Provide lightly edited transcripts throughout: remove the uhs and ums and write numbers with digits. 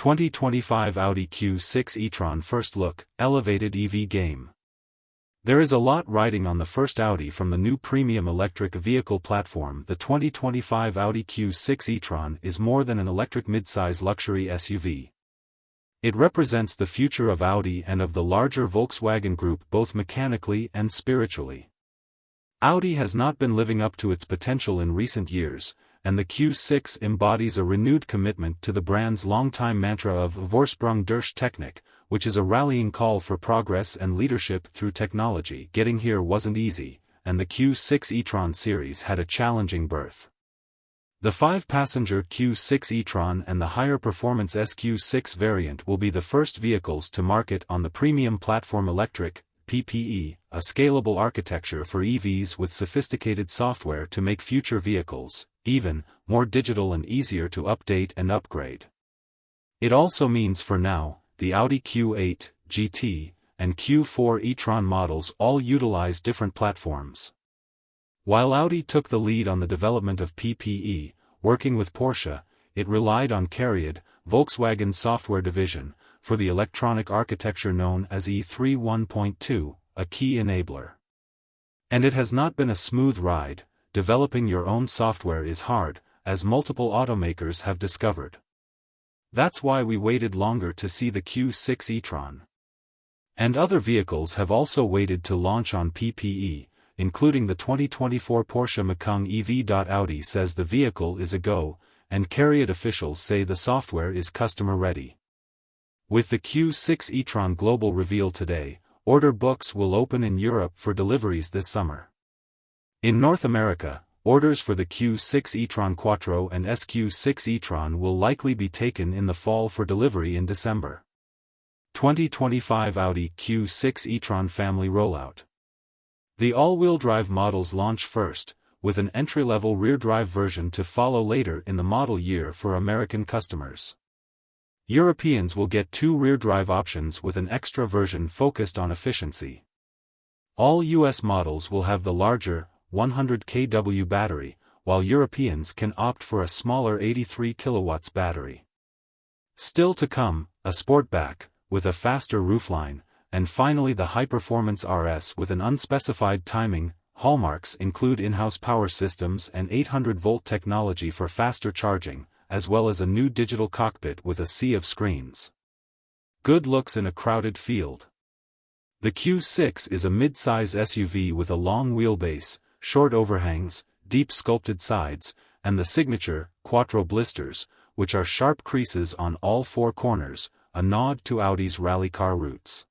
2025 Audi Q6 E-Tron First Look, Elevated EV Game. There is a lot riding on the first Audi from the new premium electric vehicle platform. The 2025 Audi Q6 E-Tron is more than an electric midsize luxury SUV. It represents the future of Audi and of the larger Volkswagen Group both mechanically and spiritually. Audi has not been living up to its potential in recent years, and the Q6 embodies a renewed commitment to the brand's longtime mantra of Vorsprung durch Technik, which is a rallying call for progress and leadership through technology. Getting here wasn't easy, and the Q6 E-Tron series had a challenging birth. The 5-passenger Q6 E-Tron and the higher-performance SQ6 variant will be the first vehicles to market on the premium platform electric, PPE, a scalable architecture for EVs with sophisticated software to make future vehicles even more digital and easier to update and upgrade. It also means for now, the Audi Q8, GT, and Q4 e-tron models all utilize different platforms. While Audi took the lead on the development of PPE, working with Porsche, it relied on CARIAD, Volkswagen's software division, for the electronic architecture known as E3 1.2, a key enabler. And it has not been a smooth ride. Developing your own software is hard, as multiple automakers have discovered. That's why we waited longer to see the Q6 e-tron. And other vehicles have also waited to launch on PPE, including the 2024 Porsche Macan EV. Audi says the vehicle is a go, and CARIAD officials say the software is customer-ready. With the Q6 e-tron global reveal today, order books will open in Europe for deliveries this summer. In North America, orders for the Q6 e-tron Quattro and SQ6 e-tron will likely be taken in the fall for delivery in December. 2025 Audi Q6 e-tron family rollout. The all-wheel drive models launch first, with an entry-level rear-drive version to follow later in the model year for American customers. Europeans will get 2 rear-drive options with an extra version focused on efficiency. All US models will have the larger 100 kW battery, while Europeans can opt for a smaller 83 kilowatts battery. Still to come, a sportback, with a faster roofline, and finally the high-performance RS with an unspecified timing. Hallmarks include in-house power systems and 800-volt technology for faster charging, as well as a new digital cockpit with a sea of screens. Good looks in a crowded field. The Q6 is a mid-size SUV with a long wheelbase, short overhangs, deep sculpted sides, and the signature Quattro blisters, which are sharp creases on all 4 corners, a nod to Audi's rally car roots.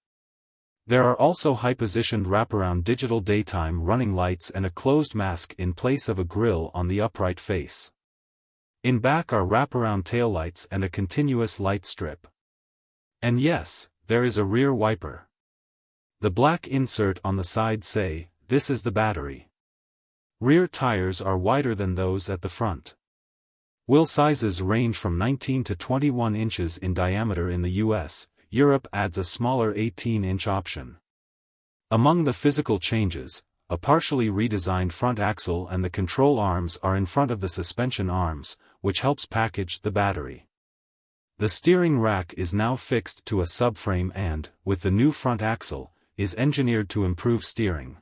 There are also high-positioned wraparound digital daytime running lights and a closed mask in place of a grille on the upright face. In back are wraparound taillights and a continuous light strip. And yes, there is a rear wiper. The black insert on the side say, "This is the battery." Rear tires are wider than those at the front. Wheel sizes range from 19 to 21 inches in diameter in the US. Europe adds a smaller 18-inch option. Among the physical changes, a partially redesigned front axle and the control arms are in front of the suspension arms, which helps package the battery. The steering rack is now fixed to a subframe and, with the new front axle, is engineered to improve steering.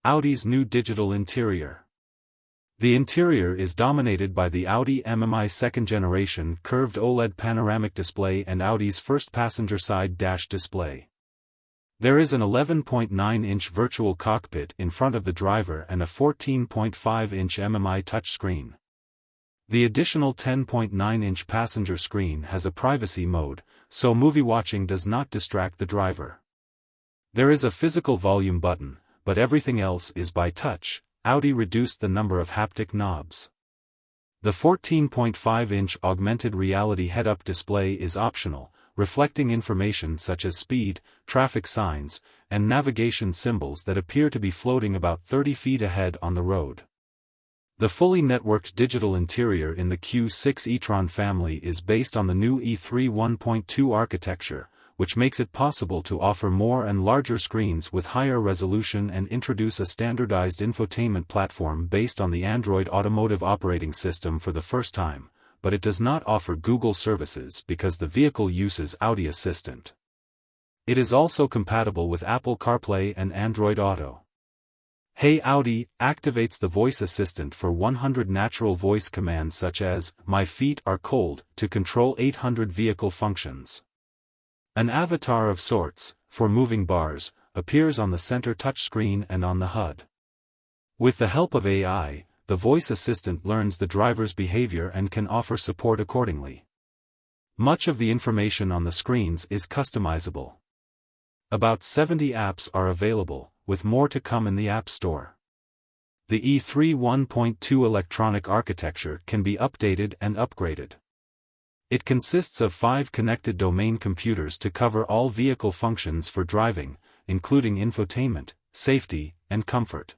Audi's new digital interior. The interior is dominated by the Audi MMI second-generation curved OLED panoramic display and Audi's first passenger-side dash display. There is an 11.9-inch virtual cockpit in front of the driver and a 14.5-inch MMI touchscreen. The additional 10.9-inch passenger screen has a privacy mode, so movie watching does not distract the driver. There is a physical volume button, but everything else is by touch. Audi reduced the number of haptic knobs. The 14.5-inch augmented reality head-up display is optional, reflecting information such as speed, traffic signs, and navigation symbols that appear to be floating about 30 feet ahead on the road. The fully networked digital interior in the Q6 e-tron family is based on the new E3 1.2 architecture, which makes it possible to offer more and larger screens with higher resolution and introduce a standardized infotainment platform based on the Android Automotive operating system for the first time, but it does not offer Google services because the vehicle uses Audi Assistant. It is also compatible with Apple CarPlay and Android Auto. Hey Audi activates the voice assistant for 100 natural voice commands such as, "My feet are cold," to control 800 vehicle functions. An avatar of sorts, for moving bars, appears on the center touchscreen and on the HUD. With the help of AI, the voice assistant learns the driver's behavior and can offer support accordingly. Much of the information on the screens is customizable. About 70 apps are available, with more to come in the App Store. The E3 1.2 electronic architecture can be updated and upgraded. It consists of 5 connected domain computers to cover all vehicle functions for driving, including infotainment, safety, and comfort.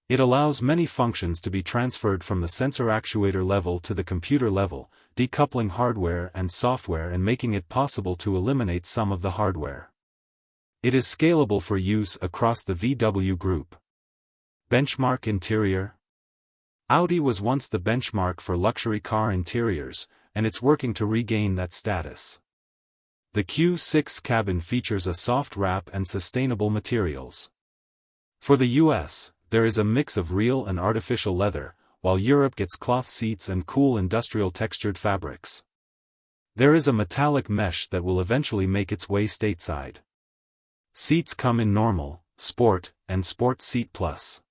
It allows many functions to be transferred from the sensor actuator level to the computer level, decoupling hardware and software and making it possible to eliminate some of the hardware. It is scalable for use across the VW group. Benchmark interior. Audi was once the benchmark for luxury car interiors, and it's working to regain that status. The Q6 cabin features a soft wrap and sustainable materials. For the US, there is a mix of real and artificial leather, while Europe gets cloth seats and cool industrial textured fabrics. There is a metallic mesh that will eventually make its way stateside. Seats come in normal, sport, and sport seat plus.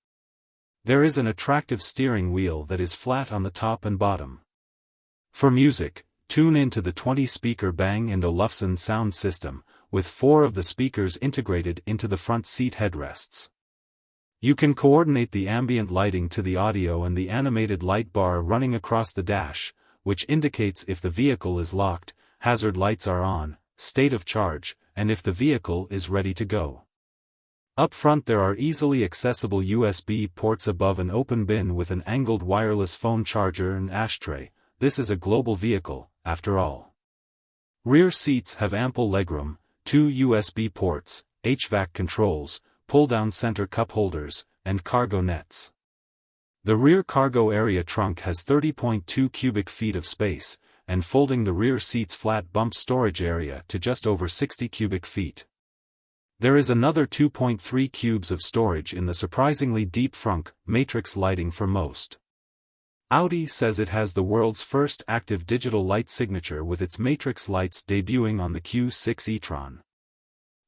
There is an attractive steering wheel that is flat on the top and bottom. For music, tune into the 20-speaker Bang & Olufsen sound system, with 4 of the speakers integrated into the front seat headrests. You can coordinate the ambient lighting to the audio and the animated light bar running across the dash, which indicates if the vehicle is locked, hazard lights are on, state of charge, and if the vehicle is ready to go. Up front there are easily accessible USB ports above an open bin with an angled wireless phone charger and ashtray. This is a global vehicle, after all. Rear seats have ample legroom, 2 USB ports, HVAC controls, pull-down center cup holders, and cargo nets. The rear cargo area trunk has 30.2 cubic feet of space, and folding the rear seat's flat bump storage area to just over 60 cubic feet. There is another 2.3 cubes of storage in the surprisingly deep frunk, matrix lighting for most. Audi says it has the world's first active digital light signature with its matrix lights debuting on the Q6 E-Tron.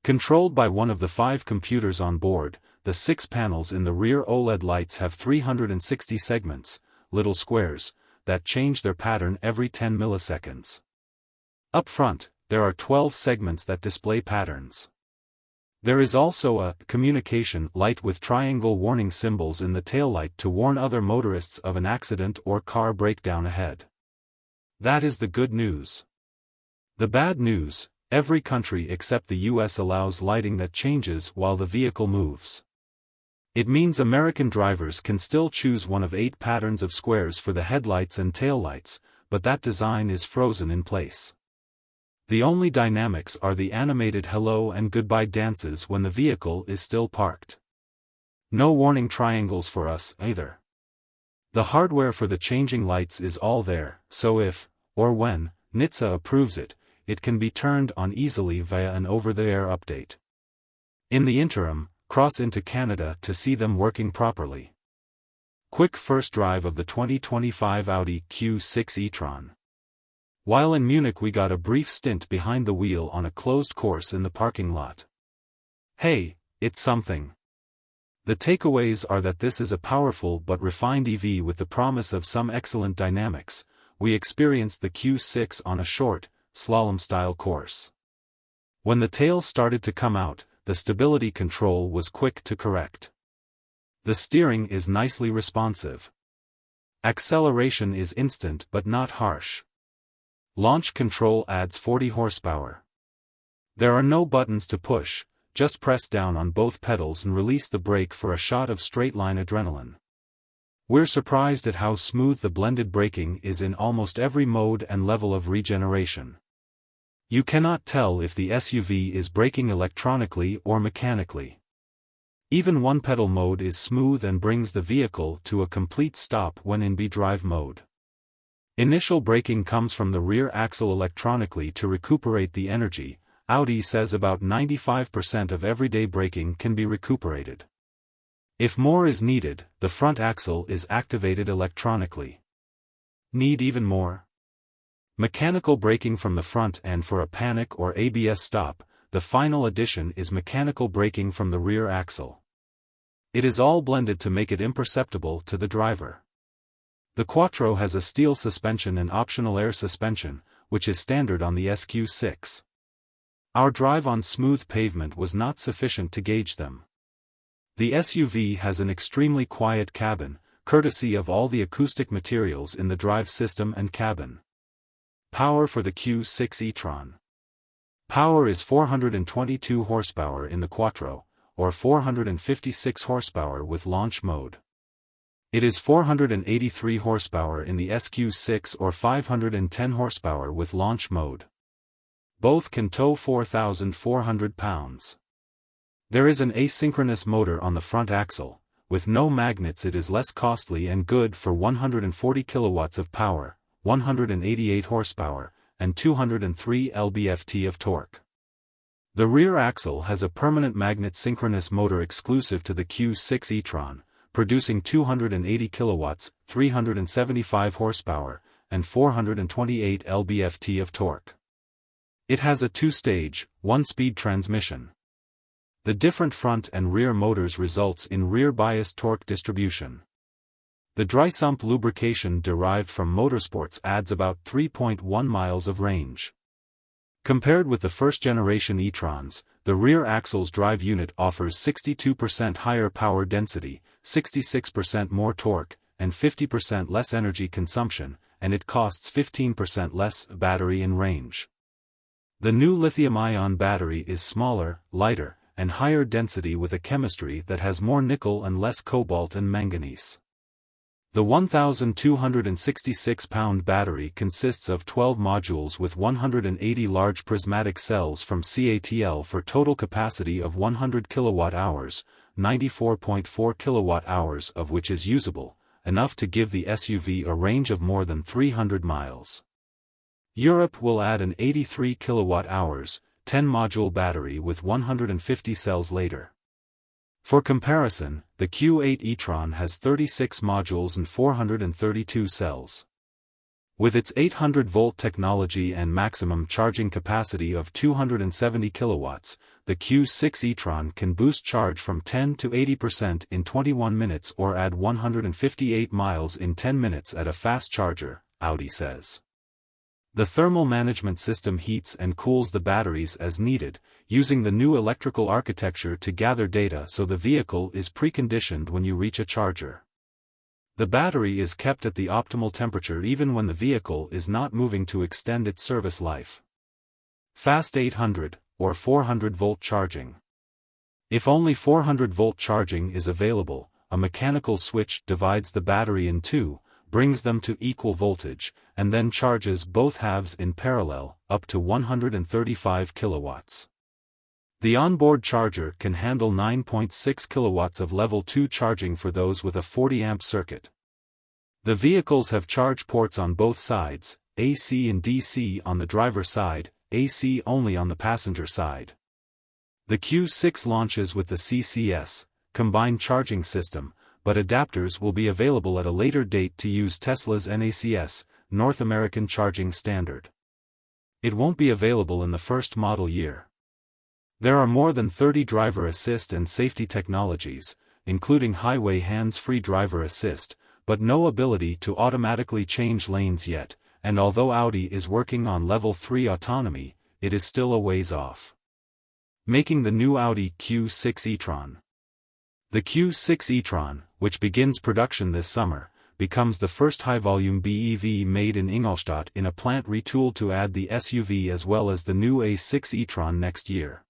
Controlled by one of the 5 computers on board, the 6 panels in the rear OLED lights have 360 segments, little squares, that change their pattern every 10 milliseconds. Up front, there are 12 segments that display patterns. There is also a communication light with triangle warning symbols in the taillight to warn other motorists of an accident or car breakdown ahead. That is the good news. The bad news: every country except the US allows lighting that changes while the vehicle moves. It means American drivers can still choose one of 8 patterns of squares for the headlights and taillights, but that design is frozen in place. The only dynamics are the animated hello and goodbye dances when the vehicle is still parked. No warning triangles for us either. The hardware for the changing lights is all there, so if, or when, NHTSA approves it, it can be turned on easily via an over-the-air update. In the interim, cross into Canada to see them working properly. Quick first drive of the 2025 Audi Q6 E-Tron. While in Munich we got a brief stint behind the wheel on a closed course in the parking lot. Hey, it's something. The takeaways are that this is a powerful but refined EV with the promise of some excellent dynamics. We experienced the Q6 on a short, slalom-style course. When the tail started to come out, the stability control was quick to correct. The steering is nicely responsive. Acceleration is instant but not harsh. Launch control adds 40 horsepower. There are no buttons to push, just press down on both pedals and release the brake for a shot of straight-line adrenaline. We're surprised at how smooth the blended braking is in almost every mode and level of regeneration. You cannot tell if the SUV is braking electronically or mechanically. Even one-pedal mode is smooth and brings the vehicle to a complete stop when in B-drive mode. Initial braking comes from the rear axle electronically to recuperate the energy. Audi says about 95% of everyday braking can be recuperated. If more is needed, the front axle is activated electronically. Need even more? Mechanical braking from the front and for a panic or ABS stop. The final addition is mechanical braking from the rear axle. It is all blended to make it imperceptible to the driver. The Quattro has a steel suspension and optional air suspension, which is standard on the Q6. Our drive on smooth pavement was not sufficient to gauge them. The SUV has an extremely quiet cabin, courtesy of all the acoustic materials in the drive system and cabin. Power for the Q6 E-Tron. Power is 422 horsepower in the Quattro, or 456 horsepower with launch mode. It is 483 horsepower in the Q6 or 510 horsepower with launch mode. Both can tow 4,400 pounds. There is an asynchronous motor on the front axle. With no magnets it is less costly and good for 140 kilowatts of power, 188 horsepower, and 203 lb-ft of torque. The rear axle has a permanent magnet synchronous motor exclusive to the Q6 E-Tron, producing 280 kilowatts, 375 horsepower, and 428 lb-ft of torque. It has a two-stage, one-speed transmission. The different front and rear motors results in rear-biased torque distribution. The dry sump lubrication derived from motorsports adds about 3.1 miles of range. Compared with the first-generation E-Trons, the rear axle's drive unit offers 62% higher power density, 66% more torque, and 50% less energy consumption, and it costs 15% less battery and range. The new lithium-ion battery is smaller, lighter, and higher density with a chemistry that has more nickel and less cobalt and manganese. The 1,266-pound battery consists of 12 modules with 180 large prismatic cells from CATL for total capacity of 100 kilowatt-hours, 94.4 kilowatt-hours of which is usable, enough to give the SUV a range of more than 300 miles. Europe will add an 83 kilowatt-hours, 10-module battery with 150 cells later. For comparison, the Q8 E-Tron has 36 modules and 432 cells. With its 800-volt technology and maximum charging capacity of 270 kilowatts, the Q6 E-Tron can boost charge from 10 to 80% in 21 minutes or add 158 miles in 10 minutes at a fast charger, Audi says. The thermal management system heats and cools the batteries as needed, using the new electrical architecture to gather data so the vehicle is preconditioned when you reach a charger. The battery is kept at the optimal temperature even when the vehicle is not moving to extend its service life. Fast 800 or 400-volt charging. If only 400-volt charging is available, a mechanical switch divides the battery in two, brings them to equal voltage, and then charges both halves in parallel, up to 135 kilowatts. The onboard charger can handle 9.6 kilowatts of level 2 charging for those with a 40-amp circuit. The vehicles have charge ports on both sides, AC and DC on the driver side, AC only on the passenger side. The Q6 launches with the CCS, combined charging system, but adapters will be available at a later date to use Tesla's NACS, North American Charging Standard. It won't be available in the first model year. There are more than 30 driver assist and safety technologies, including highway hands-free driver assist, but no ability to automatically change lanes yet, and although Audi is working on level 3 autonomy, it is still a ways off. Making the new Audi Q6 E-Tron. The Q6 E-Tron, which begins production this summer, becomes the first high-volume BEV made in Ingolstadt in a plant retooled to add the SUV as well as the new A6 E-Tron next year.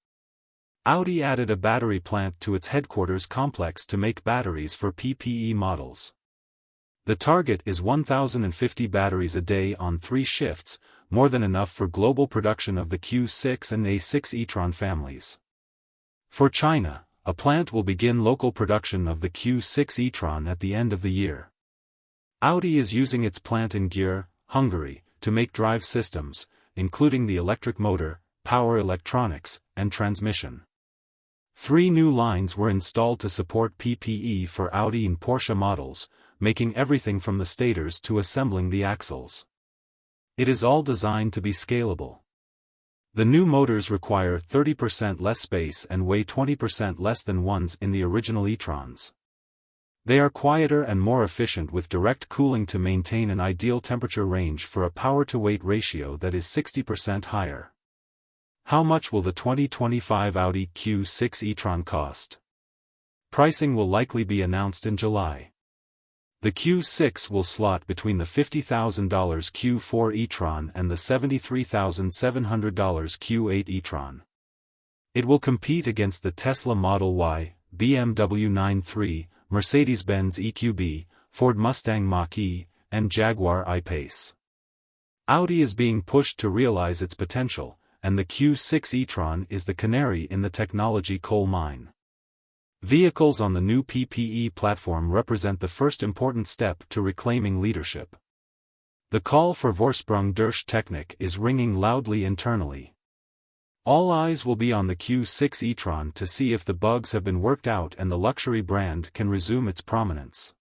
Audi added a battery plant to its headquarters complex to make batteries for PPE models. The target is 1,050 batteries a day on 3 shifts, more than enough for global production of the Q6 and A6 E-Tron families. For China, a plant will begin local production of the Q6 E-Tron at the end of the year. Audi is using its plant in Győr, Hungary, to make drive systems, including the electric motor, power electronics, and transmission. 3 new lines were installed to support PPE for Audi and Porsche models, making everything from the stators to assembling the axles. It is all designed to be scalable. The new motors require 30% less space and weigh 20% less than ones in the original e-trons. They are quieter and more efficient with direct cooling to maintain an ideal temperature range for a power-to-weight ratio that is 60% higher. How much will the 2025 Audi Q6 E-Tron cost? Pricing will likely be announced in July. The Q6 will slot between the $50,000 Q4 E-Tron and the $73,700 Q8 E-Tron. It will compete against the Tesla Model Y, BMW 9/3, Mercedes-Benz EQB, Ford Mustang Mach-E, and Jaguar I-Pace. Audi is being pushed to realize its potential, and the Q6 E-Tron is the canary in the technology coal mine. Vehicles on the new PPE platform represent the first important step to reclaiming leadership. The call for Vorsprung durch Technik is ringing loudly internally. All eyes will be on the Q6 E-Tron to see if the bugs have been worked out and the luxury brand can resume its prominence.